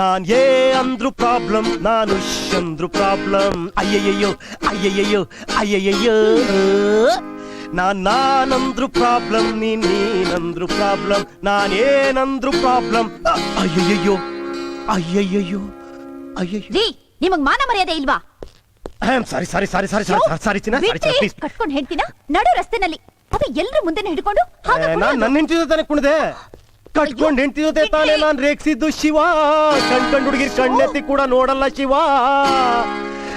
ನಾನ್ ಏ ಅಂದ್ರು ಪ್ರಾಬ್ಲಮ್, ನಾನು ಅಂದ್ರು ಪ್ರಾಬ್ಲಮ್. ಅಯ್ಯಯ್ಯೋ ಅಯ್ಯಯ್ಯೋ ಅಯ್ಯಯ್ಯೋ. ನಾನಂದ್ರು ಪ್ರಾಬ್ಲಮ್, ನೀನಂದ್ರು ಪ್ರಾಬ್ಲಮ್, ನಾನೇನಂದ್ರು ಪ್ರಾಬ್ಲಮ್. ಅಯ್ಯಯ್ಯೋ ಅಯ್ಯಯ್ಯೋ ಅಯ್ಯಯ್ಯೋ. ನಿಮಗ್ ಮಾನ ಮರ್ಯಾದೆ ಇಲ್ವಾ? ಸಾರಿ ಚಿನ್ನ, ಪ್ಲೀಸ್. ಕಟ್ಕೊಂಡು ಹೆಂಡ್ತಿನ ನಡು ರಸ್ತೆನಲ್ಲಿ, ಅದು ಎಲ್ರ ಮುಂದೆ ಹಿಡ್ಕೊಂಡು ನಾನ್ ನನ್ನ ಹೆಂಡತಿ ಜೊತೆ ಕುಣಿದೆ. ಕಟ್ಕೊಂಡು ಹೆಂಡತಿ ಜೊತೆ ತಾನೇ ನಾನ್ ರೇಗ್ಸಿದ್ದು ಶಿವ. ಕಣ್ಕಂಡ್ ಹುಡುಗಿರ್ ಕಣ್ಣೆತ್ತಿ ಕೂಡ ನೋಡಲ್ಲ ಶಿವ.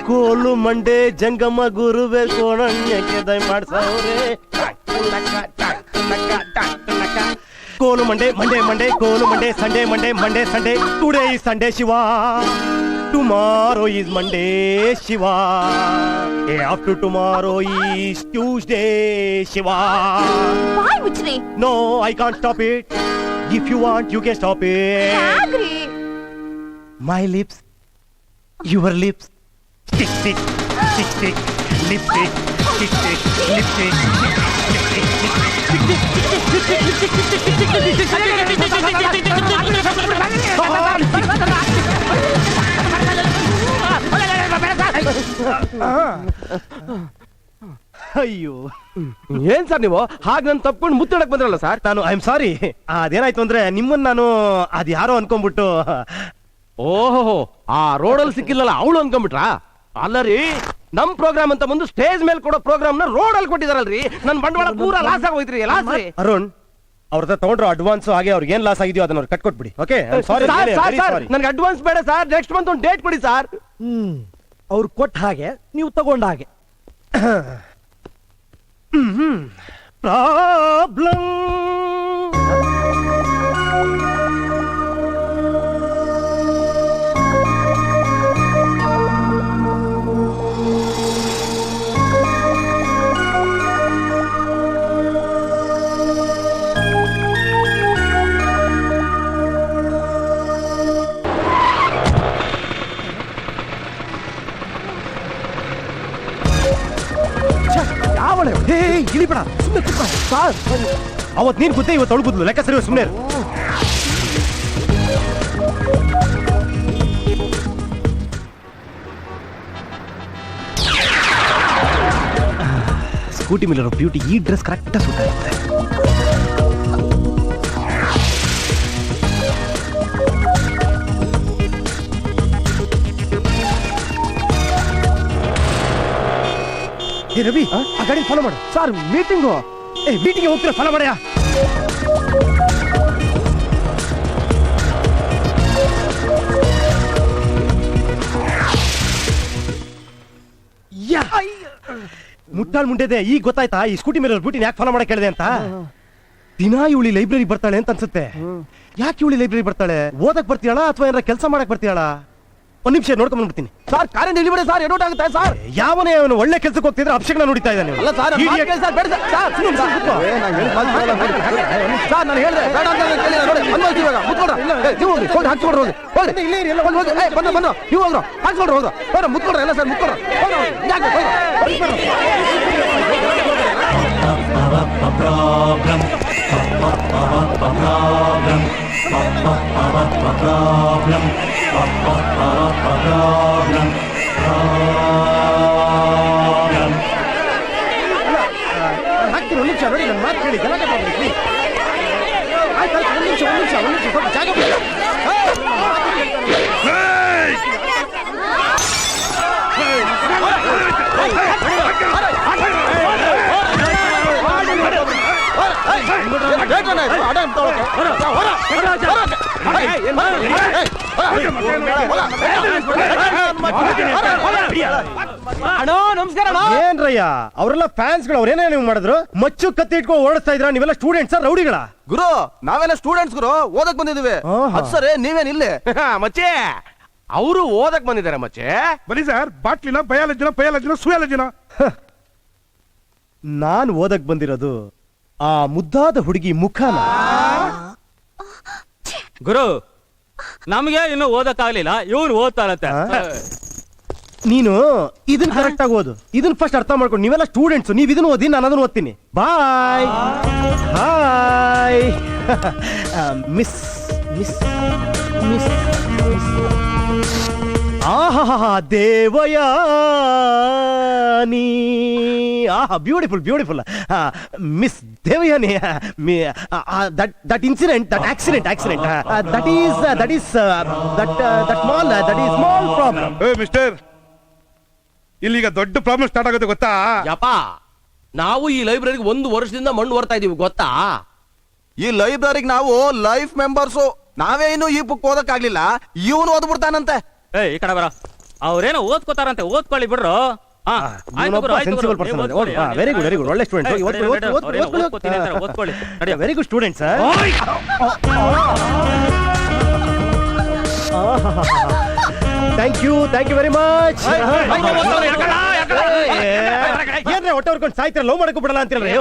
ಕೋಲು ಮಂಡೆ ಜಂಗಮ ಗುರುವೆ ಕೋಣಣ್ಯಕ್ಕೆ ದಯ ಮಾಡ್ಸವ್ರೆ. ಕೋಲು ಮಂಡೆ ಮಂಡೆ ಮಂಡೆ ಕೋಲು ಮಂಡೆ, Sunday Monday Monday Sunday, today is Sunday Shiva, tomorrow is Monday Shiva, after tomorrow is Tuesday Shiva. No, I can't stop it. If you want, you can stop it. My lips, your lips, stick, stick, stick, stick, lipstick, stick, stick, lipstick, ಅಯ್ಯೋ ಏನ್ sir ನೀವು ಹಾಗೆ ನಾನು ತಪ್ಕೊಂಡು ಮುತ್ತಿಡಕ್ ಬಂದ್ರಲ್ಲ sir? ನಾನು I am sorry. ಅದೇನಾಯ್ತು ಅಂದ್ರೆ ನಿಮ್ಮನ್ನ ನಾನು ಅದ್ಯಾರೋ ಅನ್ಕೊಂಡ್ಬಿಟ್ಟು. ಓಹೋ, ಆ ರೋಡಲ್ಲಿ ಸಿಕ್ಕಿಲ್ಲಲ್ಲ ಅವಳು ಅನ್ಕೊಂಡ್ಬಿಟ್ರಾ? ಅಲ್ಲ ರೀ, ನಮ್ ಪ್ರೋಗ್ರಾಮ್ ಅಂತ ಬಂದು ಸ್ಟೇಜ್ ಮೇಲೆ ಕೊಡೋ ಪ್ರೋಗ್ರಾಮ್ ನ ರೋಡ್ ಅಲ್ಲಿ ಕೊಟ್ಟಿದಾರಲ್ರಿ. ನನ್ ಬಂಡವಾಳ ಪೂರಾ ಲಾಸ್ ಆಗೋಯ್ತ್ರಿ. ಲಾಸ್ ರೀ. ಅರುಣ್, ಅವ್ರ ತಗೊಂಡ್ರು ಅಡ್ವಾನ್ಸ್, ಹಾಗೆ ಅವ್ರಿಗೆ ಏನ್ ಲಾಸ್ ಆಗಿದೆಯೋ ಅದನ್ನ ಕಟ್ಕೊಟ್ಬಿಡಿ. ಓಕೆ, ಸಾರಿ. ನನ್ಗೆ ಅಡ್ವಾನ್ಸ್ ಬೇಡ ಸರ್, ನೆಕ್ಸ್ಟ್ ಮಂತ್ ಒಂದು ಡೇಟ್ ಕೊಡಿ ಸರ್. ಅವ್ರು ಕೊಟ್ಟ ಹಾಗೆ ನೀವು ತಗೊಂಡ ಹಾಗೆ. ಪ್ರಾಬ್ಲಮ್. ಇಳಿಬೇಡ, ಅವತ್ ನೀನ್ ಗುದ್ದೆ ಇವತ್ತು ಅಳ್ಗುದ್ಲು, ಲೆಕ್ಕ ಸರಿ ಸುಮ್ಮನೆ. ಸ್ಕೂಟಿ ಮೇಲಿರೋ ಬ್ಯೂಟಿ ಈ ಡ್ರೆಸ್ ಕರೆಕ್ಟ್ ಸೂಟ್ ಆಗುತ್ತೆ. ರವಿ, ಆ ಗಾಡಿ ಫಾಲೋ ಮಾಡು. Sir meeting. ಮೀಟಿಂಗ್ ಹೋಗ್ತೀರ, ಫಾಲೋ ಮಾಡ್ಯಾ? ಮುಟ್ಟಾಳ್ ಮುಂಡೆದೆ. ಈಗ ಗೊತ್ತಾಯ್ತಾ ಈ ಸ್ಕೂಟಿ ಮೇಲೆ ಬ್ಯೂಟಿನ ಯಾಕೆ ಫಾಲೋ ಮಾಡಕ್ ಹೇಳಿದೆ ಅಂತ? ದಿನ ಇವಳಿ ಲೈಬ್ರರಿ ಬರ್ತಾಳೆ ಅಂತ ಅನ್ಸುತ್ತೆ. ಯಾಕೆ ಇವಳಿ ಲೈಬ್ರರಿ ಬರ್ತಾಳೆ? ಓದಕ್ ಬರ್ತೀಯಾಳ ಅಥವಾ ಏನಾರ ಕೆಲಸ ಮಾಡಕ್ ಬರ್ತೀಯಾಳ? ಒಂದ್ ನಿಮಿಷ ನೋಡ್ಕೊಂಡ್ ಬಂದ್ಬಿಡ್ತೀನಿ. ಸರ್ ಕಾರಿಂದ ಇಳಿಬೇಡಿ ಸರ್, ಎಡೋಟ್ ಆಗುತ್ತೆ ಸರ್. ಯಾವನೇ ಅವನು ಒಳ್ಳೆ ಕೆಲ್ಸಕ್ಕೆ ಹೋಗ್ತಿದ್ರೆ ಅಭಿಷೇಕ್ ನೋಡಿತಾ ಇದ್ದಾನೆ. ಅಲ್ಲ ಸರ್, ನಾನು ಹೇಳಿದೆ ಬೇಡ ಅಂತ ನೋಡಿ ಇವಾಗ ಮುತ್ಕೊಡ್ರ ನೀವು ಹೋಗ್ರಿ, ಹೋಗಿ ಹಾಕ್ಸ್ಕೊಡ್ರಿ, ಹೋಗಿ ಹೋಗ್ರಿ ಇಲ್ಲೇ ಇರಿ, ಹೋಗಿ ಬಂದು ನೀವು ಹೋಗ್ರ ಹಾಕ್ಸ್ಕೊಡ್ರಿ, ಹೋಗ್ರ ಹೋಗ್ರ ಮುತ್ಕೊಡ್ರ ಎಲ್ಲ ಸರ್ ಮುತ್ಕೊಡ್ರ ಹಾಕ್ತೀನಿ. ಒಂದು ನಿಮಿಷ ನೋಡಿ, ನನ್ನ ಮಾತು ಕೇಳಿ, ಗಲಾಟೆ ಮಾಡ್ಬಿಡಿ. ಆಯ್ತು, ಒಂದು ನಿಮಿಷ ಸ್ವಲ್ಪ ಜಾಗ ಬಿಡಿ. ಏನ್ರಯ್ಯ, ಅವರೆಲ್ಲ ಫ್ಯಾನ್ಸ್ಗಳು, ಅವ್ರೇನೇ ನೀವು ಮಾಡಿದ್ರು? ಮಚ್ಚು ಕತ್ತಿ ಇಟ್ಕೊಂಡು ಓಡಿಸ್ತಾ ಇದ್ರ? ನೀವೆಲ್ಲ ಸ್ಟೂಡೆಂಟ್ಸ್ ರೌಡಿಗಳ? ಗುರು, ನಾವೆಲ್ಲ ಸ್ಟೂಡೆಂಟ್ಸ್ ಗುರು, ಓದಕ್ ಬಂದಿದ್ದೀವಿ. ಅದ್ ಸರಿ, ನೀವೇನ್ ಇಲ್ಲೇ? ಮಚ್ಚೆ, ಅವರು ಓದಕ್ ಬಂದಿದ್ದಾರೆ. ಮಚ್ಚೆ ಬನ್ನಿ ಸರ್, ಬಾಟ್ಲಿನ ಬಯಾಲಜಿನ ಸುಯಾಲಜಿನ. ನಾನ್ ಓದಕ್ ಬಂದಿರೋದು ಆ ಮುದ್ದಾದ ಹುಡುಗಿ ಮುಖನ. ಗುರು, ನಮ್ಗೆ ಇನ್ನು ಓದಕ್ಕಾಗ್ಲಿಲ್ಲ, ಇವ್ರು ಓದ್ತಾರತ್ತೆ. ನೀನು ಇದನ್ನ ಕರೆಕ್ಟ್ ಆಗಿ ಓದು, ಇದನ್ನ ಫಸ್ಟ್ ಅರ್ಥ ಮಾಡ್ಕೊಂಡು. ನೀವೆಲ್ಲ ಸ್ಟೂಡೆಂಟ್ಸ್, ನೀವ್ ಇದನ್ನ ಓದಿ, ನಾನು ಅದನ್ನ ಓದ್ತೀನಿ. ಬಾಯ್. ಹಾಯ್ ಮಿಸ್ ಮಿಸ್ ಆಹಾ ದೇವಯಾನಿ ಆಹಾ beautiful beautiful miss Devayani that incident that accident that is small problem. ಏ ಮಿಸ್ಟರ್, ಇಲ್ಲಿಗ ದೊಡ್ಡ ಪ್ರಾಬ್ಲಮ್ ಸ್ಟಾರ್ಟ್ ಆಗುತ್ತೆ ಗೊತ್ತಾ? ಯಪ್ಪ ನಾವು ಈ ಲೈಬ್ರರಿಗೆ 1 ವರ್ಷದಿಂದ ಮಣ್ಣು ಹೊರ್ತಾ ಇದೀವಿ ಗೊತ್ತಾ? ಈ ಲೈಬ್ರರಿಗೆ ನಾವು ಲೈಫ್ ಮೆಂಬರ್ಸು. ನಾವೇ ಇನ್ನು ಈ ಬುಕ್ ಓದಕ್ಕಾಗ್ಲಿಲ್ಲ, ಇವನು ಓದ್ಬಿಡ್ತಾನಂತೆ. ಏ ಈ ಕಡೆ ಬರ. ಅವ್ರೇನೋ ಓದ್ಕೋತಾರಂತೆ, ಓದ್ಕೊಳ್ಳಿ ಬಿಡ್ರು. Sensible person. Very good very good, ಒಳ್ಳೆ ಸ್ಟೂಡೆಂಟ್. ಓದ್ಕೊಳ್ಳಿ. Very good student sir. Thank you very much. ಏನ್ರೆ ಹೊಟ್ಟೆ ಹೊರ್ಕೊಂಡು ಸಾಯ್ತೀರ, ಲವ್ ಮಾಡಕ್ಕೂ ಬಿಡಲ್ಲ ಅಂತೀರಲ್ರಿ.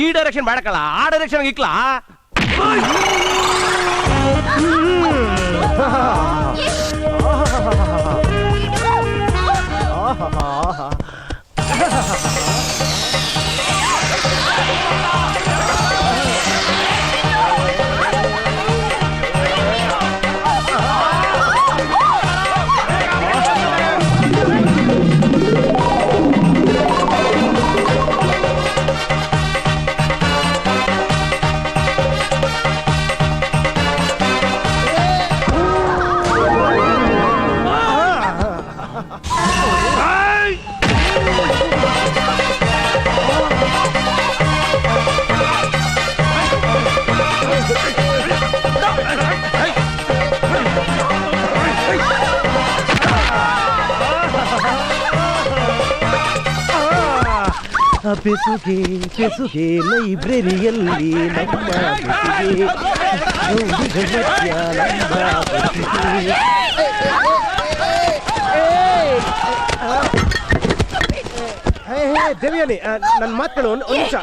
ಈ ಡೈರೆಕ್ಷನ್ ಮಾಡಕಲ್ಲ, ಆ ಡೈರೆಕ್ಷನ್ ಇಕ್ಲಾ. ಬೆಸುಗೆ ಲೈಬ್ರರಿಯಲ್ಲಿ ನಮ್ಮ ಬೆಸುಗೆ ದೇವಿಯಾನಿ, ನನ್ನ ಮಾತುಗಳು ಒಂದು ನಿಮಿಷ.